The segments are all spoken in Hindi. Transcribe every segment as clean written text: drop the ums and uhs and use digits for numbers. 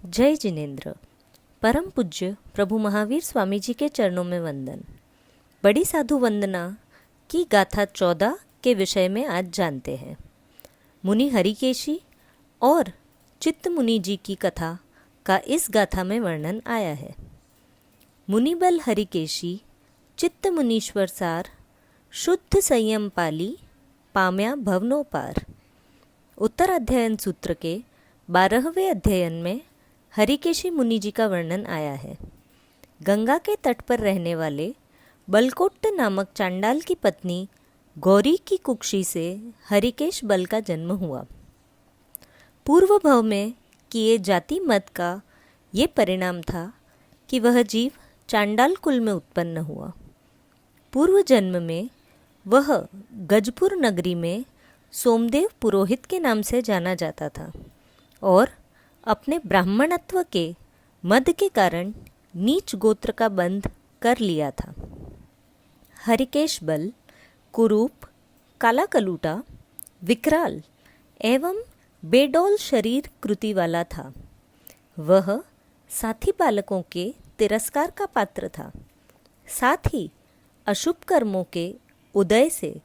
जय जिनेन्द्र। परम पूज्य प्रभु महावीर स्वामी जी के चरणों में वंदन। बड़ी साधु वंदना की गाथा 14 के विषय में आज जानते हैं। मुनि हरिकेशी और चित्त मुनि जी की कथा का इस गाथा में वर्णन आया है। मुनिबल हरिकेशी चित्त मुनीश्वर सार, शुद्ध संयम पाली पाम्या भवनो पार। उत्तर अध्ययन सूत्र के 12वें अध्ययन में हरिकेशी मुनि जी का वर्णन आया है। गंगा के तट पर रहने वाले बलकोट्ट नामक चांडाल की पत्नी गौरी की कुक्षी से हरिकेश बल का जन्म हुआ। पूर्व भव में किए जाति मत का ये परिणाम था कि वह जीव चांडाल कुल में उत्पन्न हुआ। पूर्व जन्म में वह गजपुर नगरी में सोमदेव पुरोहित के नाम से जाना जाता था और अपने ब्राह्मणत्व के मद के कारण नीच गोत्र का बंध कर लिया था। हरिकेश बल कुरूप, काला कलूटा, विकराल एवं बेडौल शरीर कृति वाला था। वह साथी बालकों के तिरस्कार का पात्र था। साथ ही अशुभ कर्मों के उदय से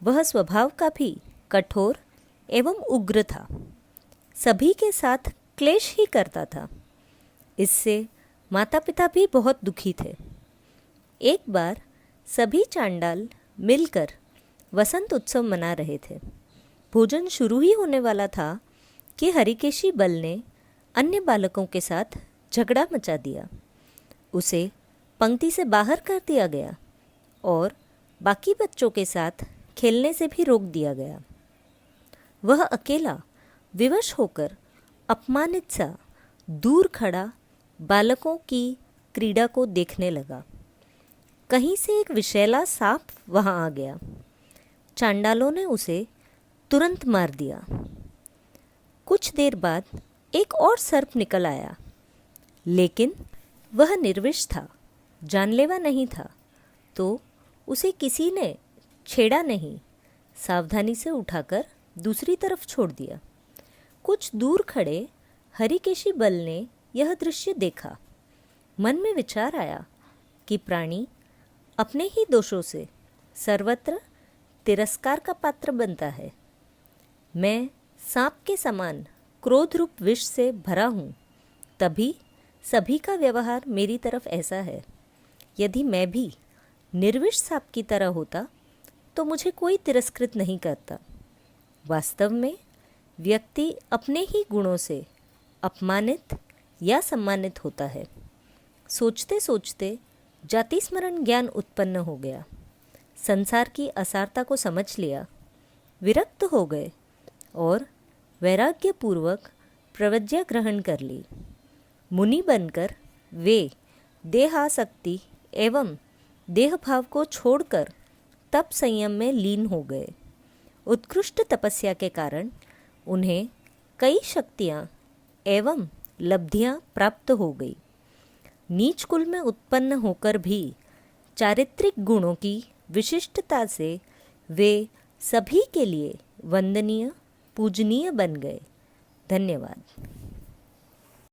वह स्वभाव का भी कठोर एवं उग्र था। सभी के साथ क्लेश ही करता था। इससे माता पिता भी बहुत दुखी थे। एक बार सभी चांडाल मिलकर वसंत उत्सव मना रहे थे। भोजन शुरू ही होने वाला था कि हरिकेशी बल ने अन्य बालकों के साथ झगड़ा मचा दिया। उसे पंक्ति से बाहर कर दिया गया और बाकी बच्चों के साथ खेलने से भी रोक दिया गया। वह अकेला विवश होकर अपमानित सा दूर खड़ा बालकों की क्रीड़ा को देखने लगा। कहीं से एक विषैला सांप वहां आ गया। चांडालों ने उसे तुरंत मार दिया। कुछ देर बाद एक और सर्प निकल आया, लेकिन वह निर्विष था, जानलेवा नहीं था, तो उसे किसी ने छेड़ा नहीं, सावधानी से उठाकर दूसरी तरफ छोड़ दिया। कुछ दूर खड़े हरिकेशी बल ने यह दृश्य देखा। मन में विचार आया कि प्राणी अपने ही दोषों से सर्वत्र तिरस्कार का पात्र बनता है। मैं सांप के समान क्रोध रूप विष से भरा हूँ, तभी सभी का व्यवहार मेरी तरफ ऐसा है। यदि मैं भी निर्विष सांप की तरह होता तो मुझे कोई तिरस्कृत नहीं करता। वास्तव में व्यक्ति अपने ही गुणों से अपमानित या सम्मानित होता है। सोचते सोचते जाति स्मरण ज्ञान उत्पन्न हो गया। संसार की असारता को समझ लिया, विरक्त हो गए और वैराग्यपूर्वक प्रवज्ञा ग्रहण कर ली। मुनि बनकर वे देहासक्ति एवं देहभाव को छोड़कर तप संयम में लीन हो गए। उत्कृष्ट तपस्या के कारण उन्हें कई शक्तियाँ एवं लब्धियाँ प्राप्त हो गई। नीच कुल में उत्पन्न होकर भी चारित्रिक गुणों की विशिष्टता से वे सभी के लिए वंदनीय, पूजनीय बन गए। धन्यवाद।